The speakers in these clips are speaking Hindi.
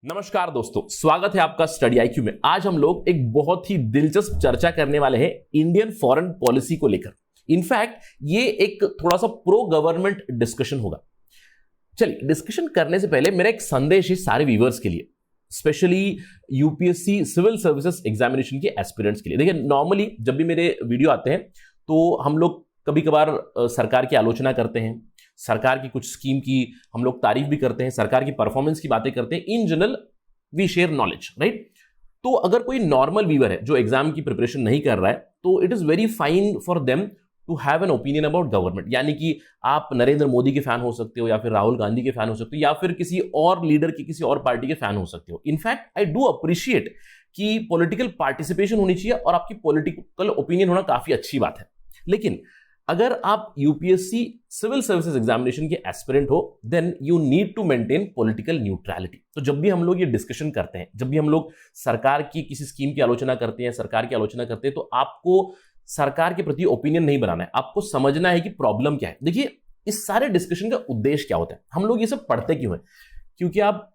नमस्कार दोस्तों, स्वागत है आपका स्टडी आईक्यू में। आज हम लोग एक बहुत ही दिलचस्प चर्चा करने वाले हैं इंडियन फॉरेन पॉलिसी को लेकर। इनफैक्ट ये एक थोड़ा सा प्रो गवर्नमेंट डिस्कशन होगा। चलिए, डिस्कशन करने से पहले मेरा एक संदेश है सारे व्यूअर्स के लिए, specially UPSC civil services examination के एस्पिरेंट्स के लिए। देखिए, नॉर्मली जब भी मेरे वीडियो आते हैं तो हम लोग कभी कभार सरकार की आलोचना करते हैं, सरकार की कुछ स्कीम की हम लोग तारीफ भी करते हैं, सरकार की परफॉर्मेंस की बातें करते हैं। In general we share knowledge, right? तो अगर कोई नॉर्मल व्यूअर है जो एग्जाम की प्रिपरेशन नहीं कर रहा है, तो it is very fine for them to have an opinion about government. यानी कि आप नरेंद्र मोदी के फैन हो सकते हो, या फिर राहुल गांधी के फैन हो सकते हो, या फिर किसी और लीडर की, किसी और पार्टी के फैन हो सकते हो। इनफैक्ट आई डू अप्रिशिएट कि पॉलिटिकल पार्टिसिपेशन होनी चाहिए और आपकी पॉलिटिकल ओपिनियन होना काफी अच्छी बात है। लेकिन अगर आप यूपीएससी सिविल सर्विसेज एग्जामिनेशन के एस्पिरेंट हो, then you need to maintain political neutrality. तो जब भी हम लोग ये डिस्कशन करते हैं, जब भी हम लोग सरकार की किसी स्कीम की आलोचना करते हैं, सरकार की आलोचना करते हैं, तो आपको सरकार के प्रति ओपिनियन नहीं बनाना है, आपको समझना है कि प्रॉब्लम क्या है। देखिए, इस सारे डिस्कशन का उद्देश्य क्या होता है, हम लोग ये सब पढ़ते क्यों है? क्योंकि आप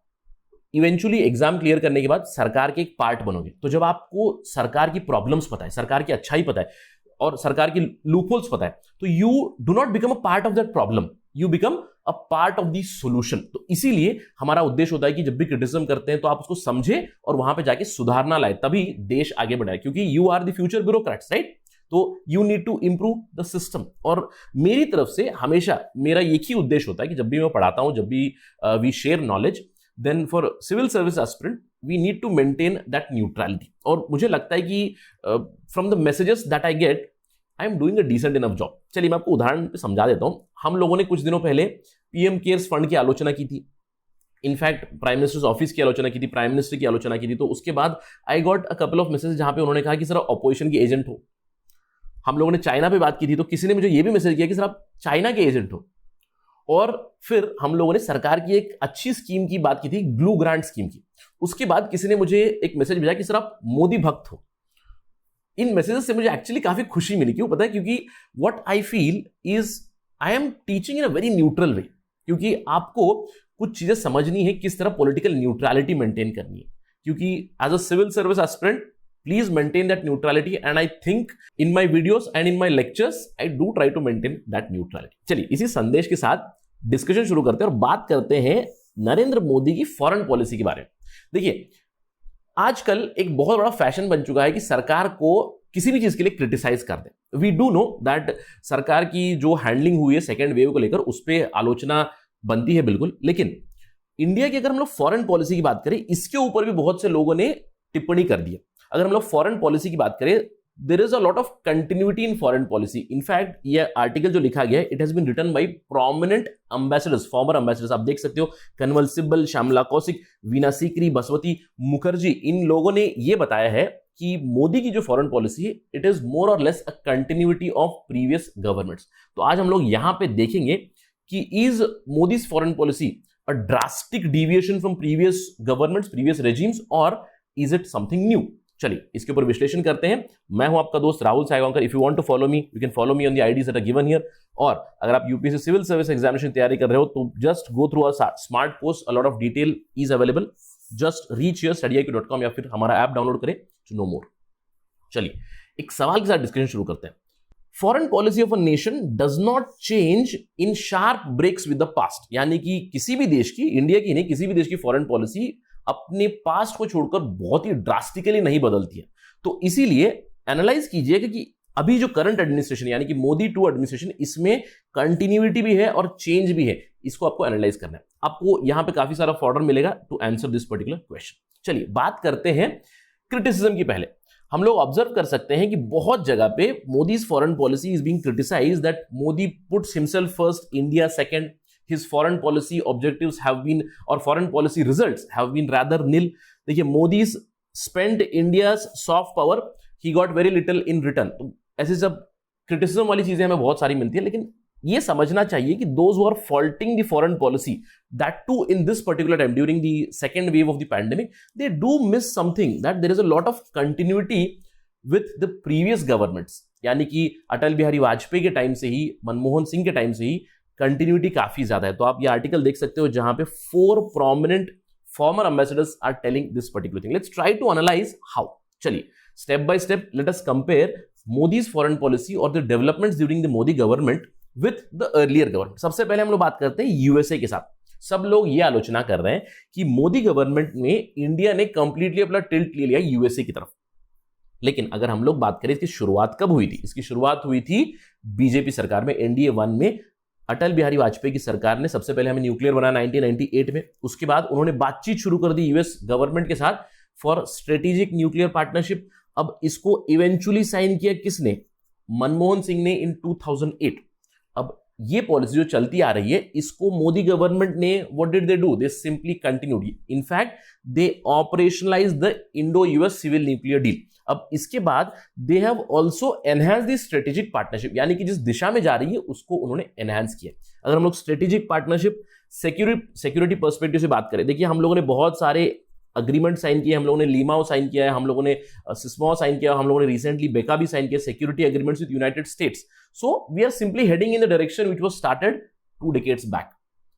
इवेंचुअली एग्जाम क्लियर करने के बाद सरकार के एक पार्ट बनोगे। तो जब आपको सरकार की प्रॉब्लम्स पता है, सरकार की अच्छाई पता है और सरकार की लूपहोल्स पता है, तो you do not become a part of that problem, you become a part of the solution. तो इसीलिए हमारा उद्देश्य होता है कि जब भी क्रिटिसिज्म करते हैं तो आप उसको समझे और वहां पे जाके सुधारना लाए, तभी देश आगे बढ़ाए। क्योंकि you are the future bureaucrats, right? तो you need to improve the system. और मेरी तरफ से हमेशा मेरा एक ही उद्देश्य होता है कि जब भी मैं पढ़ाता हूं, जब भी we share knowledge, then for civil service aspirant we need to maintain that neutrality. और मुझे लगता है कि from the messages that I get, I am doing a decent enough job. चलिए, मैं आपको उदाहरण पे समझा देता हूं। हम लोगों ने कुछ दिनों पहले पीएम केयर्स फंड की आलोचना की थी, इनफैक्ट प्राइम मिनिस्टर्स ऑफिस की आलोचना की थी, प्राइम मिनिस्टर की आलोचना की थी। तो उसके बाद I got a couple of message जहां पे उन्होंने कहा कि सर आप ऑपोजिशन के एजेंट हो। हम लोगों ने चाइना पे बात की थी, तो किसी ने मुझे ये भी मैसेज किया कि सर आप चाइना के एजेंट हो। और फिर हम लोगों ने सरकार की एक अच्छी स्कीम की बात की थी, ब्लू ग्रांट स्कीम की। उसके बाद किसी ने मुझे एक मैसेज भेजा कि सर आप मोदी भक्त हो। इन मैसेजेस से मुझे एक्चुअली काफी खुशी मिली। क्यों पता है? क्योंकि what I feel is I am teaching in a very neutral way. क्योंकि आपको कुछ चीजें समझनी है, किस तरह पॉलिटिकल न्यूट्रलिटी मेंटेन करनी है। क्योंकि as a civil service aspirant, please maintain that neutrality, and I think in my videos and in my lectures I do try to maintain that neutrality. चलिए, इसी संदेश के साथ डिस्कशन शुरू करते हैं और बात करते हैं नरेंद्र मोदी की फॉरेन पॉलिसी के बारे में। देखिए, आजकल एक बहुत बड़ा फैशन बन चुका है कि सरकार को किसी भी चीज के लिए क्रिटिसाइज कर दे। वी डू नो दैट सरकार की जो हैंडलिंग हुई है सेकेंड वेव को लेकर, उस पर आलोचना बनती है बिल्कुल। लेकिन इंडिया की अगर हम लोग फॉरेन पॉलिसी की बात करें, इसके ऊपर भी बहुत से लोगों ने टिप्पणी कर दी है। अगर हम लोग फॉरेन पॉलिसी की बात करें, there is a lot of continuity in foreign policy. In fact ये आर्टिकल जो लिखा गया है, it has been written by prominent ambassadors, former ambassadors. आप देख सकते हो, कन्वल सिब्बल, श्यामला कौशिक, वीना सीकरी, बसवती मुखर्जी, इन लोगों ने ये बताया है कि मोदी की जो फॉरेन पॉलिसी है, it is more or less a continuity of previous governments. तो आज हम लोग यहां पे देखेंगे कि is Modi's foreign policy a drastic deviation from previous governments, previous regimes, और इज इट समथिंग न्यू। चलिए, इसके ऊपर विश्लेषण करते हैं। मैं हूं आपका दोस्त Rahul Saygaonkar. If you want to follow me, you can follow me on the IDs that are given here. और अगर आप यूपीएससी सिविल सर्विस एग्जामिनेशन तैयारी कर रहे हो, तो just go through a smart course, a lot of detail is available. Just reach here studyIQ.com, या फिर हमारा ऐप डाउनलोड करें टू नो मोर। चलिए, एक सवाल के साथ डिस्कशन शुरू करते हैं। Foreign policy of a nation does not change in sharp breaks with the past. यानी कि किसी भी देश की, इंडिया की नहीं, किसी भी देश की फॉरेन पॉलिसी अपने पास्ट को छोड़कर बहुत ही ड्रास्टिकली नहीं बदलती है। तो इसीलिए एनालाइज कीजिएगा कि अभी जो करंट एडमिनिस्ट्रेशन, यानी कि मोदी 2 एडमिनिस्ट्रेशन, इसमें कंटिन्यूटी भी है और चेंज भी है। इसको आपको एनालाइज करना है। आपको यहां पे काफी सारा फॉर्डर मिलेगा to answer this particular question. चलिए, बात करते हैं क्रिटिसिज्म की। पहले हम लोग ऑब्जर्व कर सकते हैं कि बहुत जगह पे Modi's foreign policy is being criticised that Modi puts himself first, India second, his foreign policy objectives have been, or foreign policy results have been rather nil. देखिए, Modi's spent India's soft power, he got very little in return. तो ऐसे सब क्रिटिसिज्म वाली चीजें हमें बहुत सारी मिलती है। लेकिन ये समझना चाहिए कि those who are faulting the foreign policy, that too in this particular time during the second wave of the pandemic, they do miss something, that there is a lot of continuity with the previous governments. यानी कि अटल बिहारी वाजपेयी के टाइम से ही, मनमोहन सिंह के टाइम से ही कंटिन्यूटी काफी ज्यादा है। तो आप ये आर्टिकल देख सकते हो जहां पे 4 prominent former ambassadors are telling this particular thing. Let's try to analyze how. चलिए, step by step, let us compare Modi's foreign policy or the developments during the Modi government with the earlier government. सबसे पहले हम लोग बात करते हैं यूएसए के साथ. सब लोग ये आलोचना कर रहे हैं कि मोदी गवर्नमेंट में इंडिया ने कंप्लीटली अपना टिल्ट ले लिया यूएसए की तरफ. लेकिन अगर हम लोग बात करें इसकी शुरुआत कब हुई थी, इसकी शुरुआत हुई थी बीजेपी सरकार में, एनडीए 1 में. अटल बिहारी वाजपेयी की सरकार ने सबसे पहले हमें न्यूक्लियर बनाया 1998 में. उसके बाद उन्होंने बातचीत शुरू कर दी यूएस गवर्नमेंट के साथ फॉर स्ट्रेटेजिक न्यूक्लियर पार्टनरशिप. अब इसको इवेंचुअली साइन किया किसने? मनमोहन सिंह ने इन 2008. अब ये पॉलिसी जो चलती आ रही है इसको मोदी गवर्नमेंट ने what did they do? They simply continued. In fact they operationalise the Indo US civil nuclear deal. अब इसके बाद they have also enhance the strategic partnership, यानी कि जिस दिशा में जा रही है उसको उन्होंने एनहांस किया. अगर हम लोग स्ट्रेटेजिक पार्टनरशिप सिक्योरिटी पर्सपेक्टिव से बात करें, देखिए हम लोगों ने बहुत सारे अग्रीमेंट साइन किए. हम लोगों ने लीमाओ साइन किया है, हम लोगों ने सिस्मो साइन किया, हम लोगों ने रिसेंटली बेका भी साइन किया, security agreements with United States. So we are simply heading in the direction which was started 2 decades back.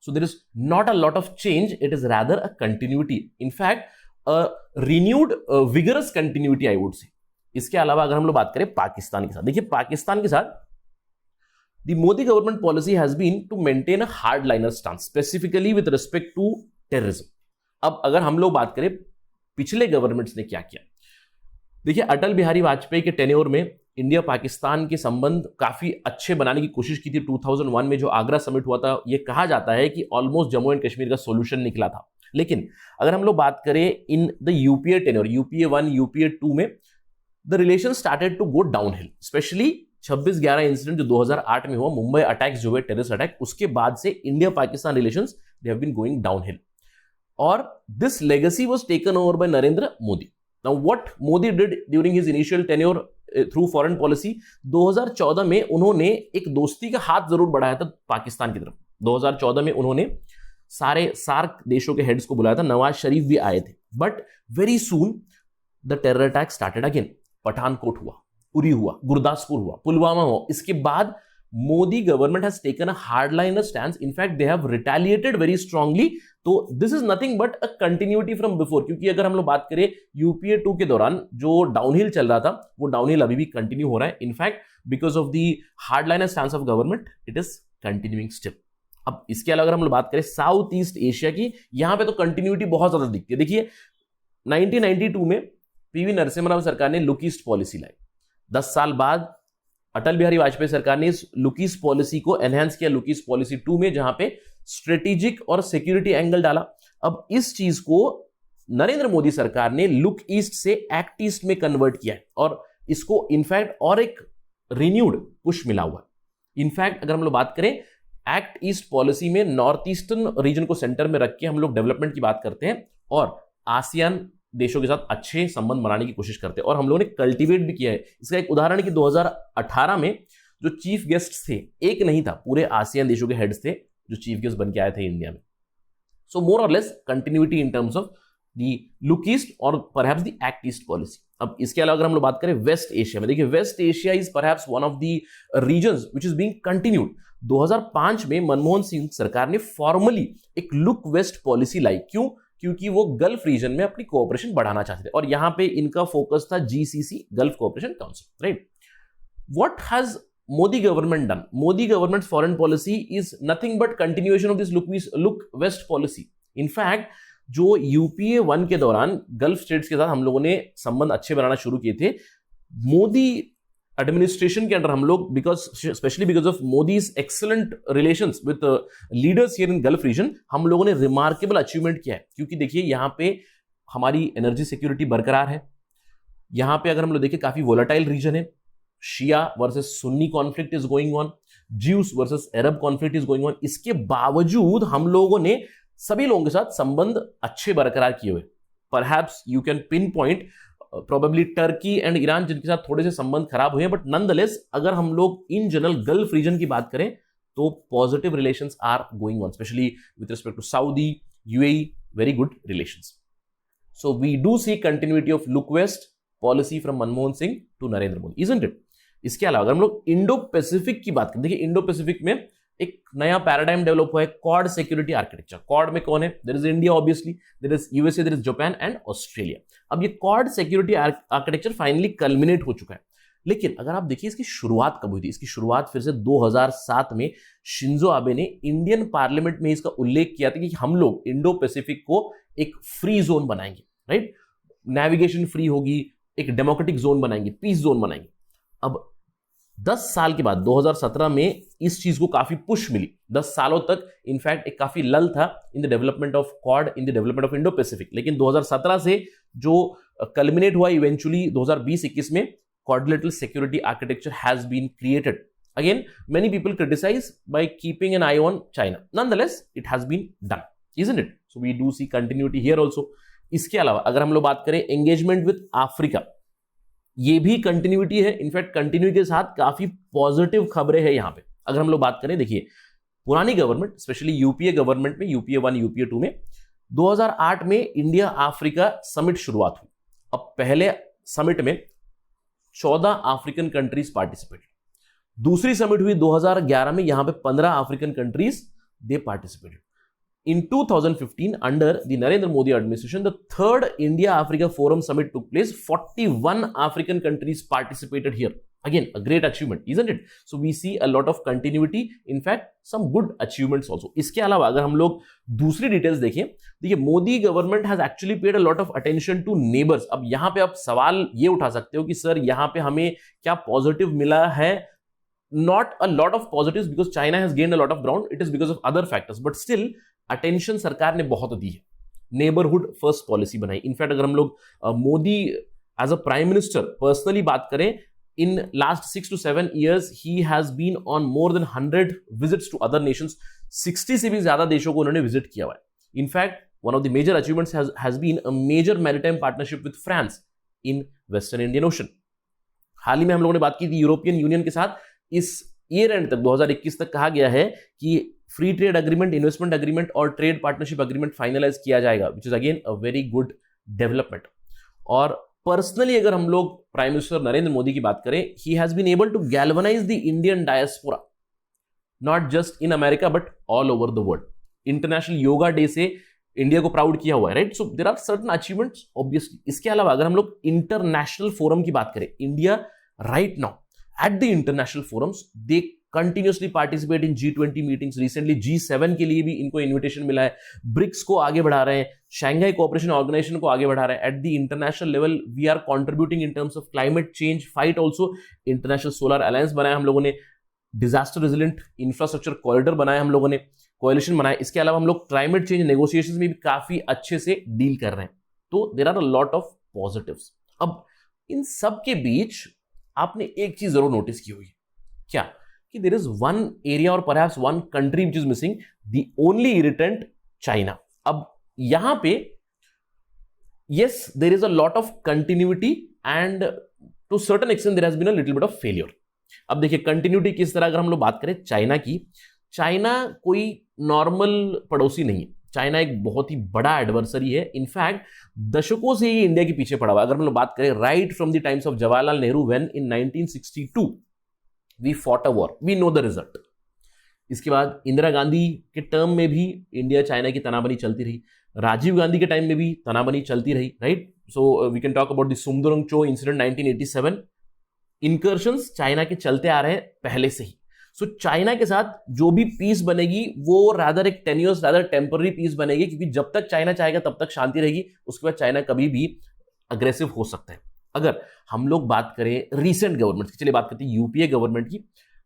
So there is not a lot of change, it is rather a continuity. In fact, a renewed vigorous continuity I would say. इसके अलावा अगर हम लोग बात करें पाकिस्तान के साथ, देखिए पाकिस्तान के साथ the Modi government policy has been to maintain a hardliner stance, specifically with respect to terrorism. अब अगर हम लोग बात करें पिछले गवर्नमेंट्स ने क्या किया, देखिए अटल बिहारी वाजपेयी के टेन्योर में इंडिया पाकिस्तान के संबंध काफी अच्छे बनाने की कोशिश की थी. 2001 में जो आगरा समिट हुआ था, यह कहा जाता है कि ऑलमोस्ट जम्मू एंड कश्मीर का सॉल्यूशन निकला था. लेकिन अगर हम लोग बात करें in the UPA tenure, UPA 1, UPA 2 में the relation started to go downhill. Specially 26/11 incident जो 2008 में हुआ, मुंबई अटैक्स जो हुए, टेररिस्ट अटैक, उसके बाद से India Pakistan relations they have been going downhill. और this legacy was taken over by Narendra Modi. Now what Modi did during his initial tenure through foreign policy, 2014 में उन्होंने एक दोस्ती का हाथ जरूर बढ़ाया था पाकिस्तान की तरफ. 2014 में उन्होंने सारे सार्क देशों के हेड्स को बुलाया था, नवाज शरीफ भी आए थे. But very soon the terror attack started again. Pathankot हुआ, उरी हुआ, गुरदासपुर हुआ, पुलवामा हुआ. इसके बाद Modi government has taken a hardliner stand. In fact they have retaliated very strongly. तो this is nothing but a continuity from before. क्योंकि अगर हम लोग बात करें यूपीए 2 के दौरान जो डाउनहिल चल रहा था, वो डाउनहिल अभी भी कंटिन्यू हो रहा है. In fact because of the hardliner stand of government it is continuing still. अब इसके अलावा अगर हम लोग बात करें साउथ ईस्ट एशिया की, यहां पे तो कंटिन्यूटी बहुत ज्यादा दिखती है. देखिए 1992 में पीवी नरसिम्हा राव सरकार ने लुक ईस्ट पॉलिसी लाई. 10 साल बाद अटल बिहारी वाजपेयी सरकार ने इस लुक ईस्ट पॉलिसी को एनहांस किया, लुक ईस्ट पॉलिसी 2 में, जहां पे स्ट्रेटेजिक और सिक्योरिटी एंगल डाला. अब इस चीज को नरेंद्र मोदी सरकार ने लुक ईस्ट से एक्ट ईस्ट में कन्वर्ट किया है और इसको इनफैक्ट और एक रिन्यूड पुश मिला हुआ. इनफैक्ट अगर हम लोग बात करें एक्ट ईस्ट पॉलिसी में नॉर्थ ईस्टर्न रीजन को सेंटर में रख के हम लोग डेवलपमेंट की बात करते हैं और आसियान देशों के साथ अच्छे संबंध बनाने की कोशिश करते हैं और हम लोगों ने कल्टीवेट भी किया है. इसका एक उदाहरण कि 2018 में जो चीफ गेस्ट थे, एक नहीं था, पूरे आसियान देशों के हेड्स थे जो चीफ गेस्ट बन के आए थे इंडिया में. So more or less continuity in terms of the look east or perhaps the act east policy. अब इसके अलावा अगर हम लोग बात करें वेस्ट एशिया में, देखिए West Asia is perhaps one of the regions which is being continued. 2005 में मनमोहन सिंह सरकार ने फॉर्मली एक लुक वेस्ट पॉलिसी लाई. क्यों? क्योंकि वो गल्फ रीजन में अपनी कोऑपरेशन बढ़ाना चाहते थे और यहां पे इनका फोकस था GCC, gulf cooperation council, right. What has Modi government done? Modi government's foreign policy is nothing but continuation of this look west policy. In fact, जो यूपीए 1 के दौरान गल्फ स्टेट्स के साथ हम लोगों ने संबंध अच्छे बनाना शुरू किए थे, मोदी एडमिनिस्ट्रेशन के अंडर हम लोग specially because of Modi's excellent relations with leaders here in Gulf region, हम लोगों ने रिमार्केबल अचीवमेंट किया है. क्योंकि देखिए यहां पे हमारी एनर्जी सिक्योरिटी बरकरार है. यहां पे अगर हम लोग देखें काफी वोलेटाइल रीजन है. Shia versus Sunni conflict is going on, Jews versus Arab conflict is going on. इसके बावजूद हम लोगों ने सभी लोगों के साथ संबंध अच्छे बरकरार किए हुए. Perhaps you can pin point probably Turkey and Iran जिनके साथ थोड़े से संबंध खराब हुए हैं, बट नॉनदलेस अगर हम लोग इन जनरल गल्फ रीजन की बात करें तो positive relations are going on, specially with respect to Saudi, UAE, very good relations. So we do see continuity of look west policy from Manmohan Singh to Narendra Modi, isn't it? इसके अलावा अगर हम लोग इंडो पैसिफिक की बात करें, देखिए इंडो पैसिफिक में एक नया पैराडाइम डेवलप हुआ है, क्वाड सिक्योरिटी आर्किटेक्चर। क्वाड में कौन है? There is India obviously, there is USA, there is Japan and Australia. अब ये Quad security architecture finally culminate हो चुका है। लेकिन अगर आप देखिए इसकी शुरुआत कब हुई थी, इसकी शुरुआत फिर से 2007 में शिंजो आबे ने इंडियन पार्लियामेंट में इसका उल्लेख किया था कि हम लोग इंडो पैसिफिक को एक फ्री जोन बनाएंगे, राइट, नेविगेशन फ्री होगी, एक डेमोक्रेटिक जोन बनाएंगे, पीस जोन बनाएंगे। अब 10 साल के बाद 2017 में इस चीज को काफी पुश मिली। 10 सालों तक इनफैक्ट एक काफी लल था in the development of quad, in the development of Indo Pacific. लेकिन 2017 से जो कल्मिनेट हुआ इवेंचुअली 2020-21 में, quadrilateral security architecture has been created. Again, many people criticize by keeping an eye on China. Nonetheless, it has been done, isn't it? So we do see continuity here also. इसके अलावा अगर हम लोग बात करें एंगेजमेंट विद अफ्रीका, ये भी कंटिन्यूटी है। इनफैक्ट कंटिन्यूटी के साथ काफी पॉजिटिव खबरें हैं यहां पे। अगर हम लोग बात करें, देखिए पुरानी गवर्नमेंट, स्पेशली यूपीए गवर्नमेंट में, यूपीए 1, यूपीए 2 में 2008 में इंडिया अफ्रीका समिट शुरुआत हुई। अब पहले समिट में 14 अफ्रीकन कंट्रीज पार्टिसिपेटेड। दूसरी समिट हुई 2011 में, यहां पे 15 African countries they participated. In 2015, under the Narendra Modi administration, the third India-Africa Forum Summit took place. 41 African countries participated here. Again, a great achievement, isn't it? So we see a lot of continuity. In fact, some good achievements also. इसके अलावा अगर हम लोग दूसरी डिटेल्स देखें, देखिए Modi government has actually paid a lot of attention to neighbours. अब यहां पे आप सवाल ये उठा सकते हो कि सर यहां पे हमें क्या पॉजिटिव मिला है? Not a lot of positives because China has gained a lot of ground. It is because of other factors, but still attention सरकार ने बहुत दी है। नेबरहुड फर्स्ट पॉलिसी बनाई। इनफैक्ट अगर हम लोग Modi as a prime minister personally बात करें, in last 6 to 7 years he has been on more than 100 visits to other nations. 60 से भी ज्यादा देशों को उन्होंने विजिट किया हुआ है। In fact one of the major achievements has been a major maritime partnership with France in western Indian Ocean. हाल ही में हम लोगों ने बात की थी यूरोपियन यूनियन के साथ। इस ईयर एंड तक 2021 तक कहा गया है कि free trade agreement, investment agreement और ट्रेड पार्टनरशिप एग्रीमेंट फाइनलाइज किया जाएगा, which is again a very good development. और पर्सनली अगर हम लोग प्राइम मिनिस्टर नरेंद्र मोदी की बात करें, he has been able to galvanise the Indian diaspora, not just in America but all over the world. International Yoga Day से इंडिया को प्राउड किया हुआ है, right? So there are certain achievements obviously. इसके अलावा अगर हम लोग इंटरनेशनल फोरम की बात करें, India right now at the international forums, they continuously participate in G20 meetings. Recently G7 के लिए भी इनको इन्विटेशन मिला है। ब्रिक्स को आगे बढ़ा रहे हैं, शंघाई कोऑपरेशन ऑर्गेनाइजेशन को आगे बढ़ा रहे हैं। At the international level we are contributing in terms of climate change fight also. International Solar Alliance बनाया हम लोगों ने, डिजास्टर रेजिलेंट इंफ्रास्ट्रक्चर कॉरिडोर बनाया हम लोगों ने, कोalition बनाया। इसके अलावा हम लोग क्लाइमेट चेंज नेगोशिएशंस में भी काफी अच्छे से डील कर रहे हैं। तो there are a lot of positives. अब इन सब के बीच आपने एक चीज जरूर नोटिस की होगी, क्या? कि देयर इज वन एरिया और perhaps one country which is missing, the only irritant, China. अब यहां पे yes there is a lot of continuity and to certain extent there has been a little bit of failure. अब देखिए कंटिन्यूटी किस तरह, अगर हम लोग बात करें चाइना की, चाइना कोई नॉर्मल पड़ोसी नहीं है। चाइना एक बहुत ही बड़ा एडवर्सरी है। इनफैक्ट दशकों से ही इंडिया के पीछे पड़ा हुआ है। अगर हम लोग बात करें right from the times of Jawaharlal Nehru, when in 1962 we fought a war, we know the result. इसके बाद इंदिरा गांधी के टर्म में भी इंडिया चाइना की तनाबनी चलती रही, राजीव गांधी के टाइम में भी तनाबनी चलती रही, right? So we can talk about the Sumdorong Chu incident 1987। इनकर्शंस China के चलते आ रहे हैं पहले से ही। सो चाइना के साथ जो भी पीस बनेगी वो रादर एक टेन्यूअस, रादर टेम्पररी पीस बनेगी, क्योंकि जब तक चाइना चाहेगा तब तक शांति रहेगी। उसके बाद चाइना कभी भी अग्रेसिव हो सकता है। अगर हम लोग बात करें रीसेंट गवर्नमेंट की, चलिए बात करते हैं यूपीए गवर्नमेंट की।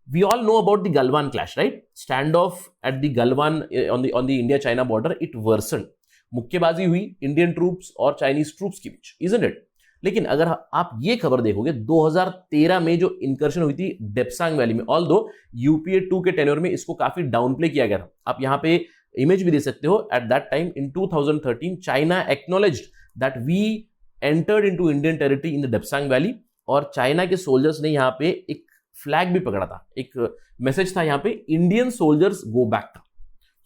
We all know about the Galwan clash, right? Stand off at the Galwan on the India China border, it worsened. मुक्केबाजी हुई इंडियन ट्रूप्स और चाइनीज ट्रूप्स के बीच, इजंट इट? लेकिन अगर आप ये खबर देखोगे 2013 में जो इनकर्शन हुई थी डेप्सांग वैली में, ऑल दो यूपीए 2 के टेन्योर में इसको काफी डाउनप्ले किया गया था। आप यहां पे इमेज भी दे सकते हो। At that time in 2013 China acknowledged that we entered into Indian territory in the Depsang valley, और चाइना के सोल्जर्स ने यहां पे एक फ्लैग भी पकड़ा था, एक मैसेज था यहां पे, इंडियन सोल्जर्स गो बैक था।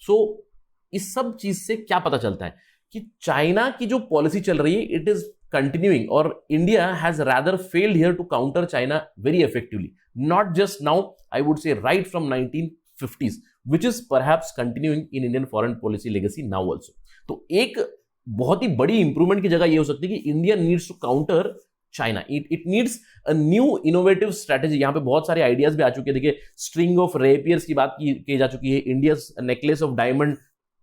सो इस सब चीज से क्या पता चलता है कि चाइना की जो पॉलिसी चल रही है it is continuing, or India has rather failed here to counter China very effectively. Not just now, I would say right from 1950s. which is perhaps continuing in Indian foreign policy legacy now also. तो एक बहुत ही बड़ी इंप्रूवमेंट की जगह ये हो सकती है कि India needs to counter China, it needs a new innovative strategy. यहां पे बहुत सारे आइडियाज भी आ चुके हैं। देखिए, स्ट्रिंग ऑफ रेपियर्स की बात की जा चुकी है, India necklace of diamond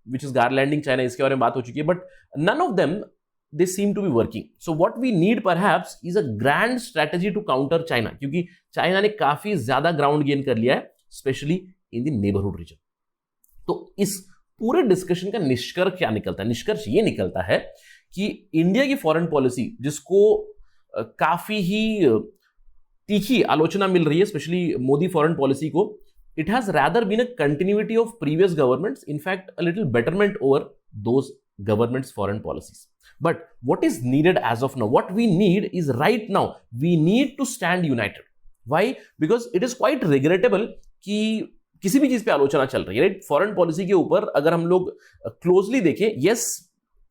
which is garlanding China, इसके बारे में बात हो चुकी है, but none of them they seem to be working. So what we need perhaps is a grand strategy to counter China, क्योंकि चाइना ने काफी ज्यादा ग्राउंड गेन कर लिया है, specially in the neighbourhood region. तो इस पूरे डिस्कशन का निष्कर्ष क्या निकलता है? निष्कर्ष ये निकलता है कि इंडिया की फॉरेन पॉलिसी, जिसको काफी ही तीखी आलोचना मिल रही है, स्पेशली मोदी फॉरेन पॉलिसी को, it has rather been a continuity of previous governments, in fact a little betterment over those governments foreign policies. But what is needed as of now? What we need is right now, we need to stand united. Why? Because it is quite regrettable कि किसी भी चीज पे आलोचना चल रही है, राइट? फॉरेन पॉलिसी के ऊपर अगर हम लोग क्लोजली देखें, यस,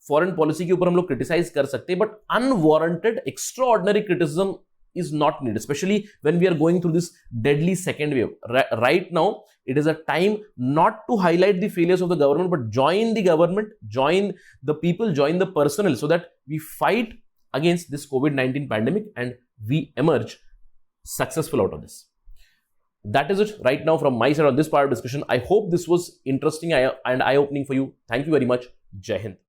फॉरेन पॉलिसी के ऊपर हम लोग क्रिटिसाइज कर सकते हैं, but unwarranted extraordinary criticism is not needed, especially when we are going through this deadly second wave. Right now, it is a time not to highlight the failures of the government, but join the government, join the people, join the personnel, so that we fight against this COVID-19 pandemic and we emerge successful out of this. That is it right now from my side on this part of discussion. I hope this was interesting and eye-opening for you. Thank you very much. Jai Hind.